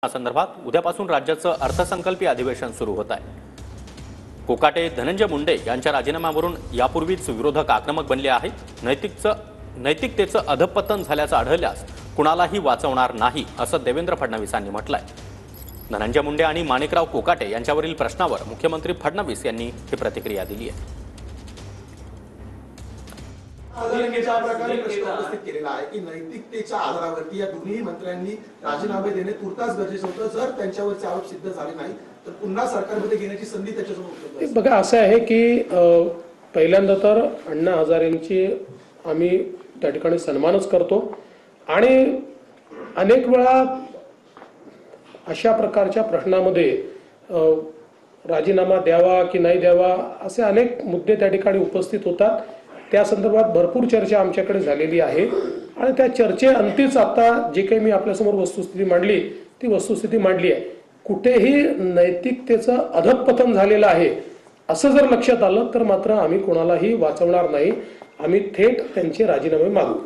संदर्भात उद्यापासून राज्याचं अर्थसंकल्पीय अधिवेशन सुरू होत आहे। कोकाटे धनंजय मुंडे यांच्या राजीनाम्यावरून यापूर्वीच विरोधक आक्रमक बनले आहेत। नैतिकतेचं अधपतन झाल्याचं आढळल्यास कुणालाही वाचवणार नाही असं देवेंद्र फडणवीसांनी म्हटलंय। धनंजय मुंडे आणि माणिकराव कोकाटे यांच्यावरील प्रश्नावर मुख्यमंत्री फडणवीस यांनी ही प्रतिक्रिया दिली आहे। प्रश्न उपस्थित केलेला आहे की नैतिकतेच्या आधारावरती या दोन्ही मंत्र्यांनी राजीनामे देणे तुर्तास गरजेचं होतं। जर त्यांच्यावरचे आरोप सिद्ध झाले नाही तर पुन्हा सरकारमध्ये घेण्याची संधी त्याच्यासमोर उपलब्ध आहे। बघा असं आहे की पहिल्यांदा तर अण्णा हजारेंची आम्ही त्या ठिकाणी सन्मानच करतो आणि अनेक वेळा अशा प्रकारच्या प्रश्नामध्ये राजीनामा द्यावा की नाही द्यावा असे अनेक मुद्दे त्या ठिकाणी उपस्थित होतात। त्या संदर्भात भरपूर चर्चा आमच्याकडे झालेली आहे आणि त्या चर्चेअंतीच आता जे काही मी आपल्यासमोर वस्तुस्थिती मांडली ती वस्तुस्थिती मांडली आहे। कुठेही नैतिकतेचं अधपतन झालेलं आहे असं जर लक्षात आलं तर मात्र आम्ही कोणालाही वाचवणार नाही, आम्ही थेट त्यांचे राजीनामे मागू।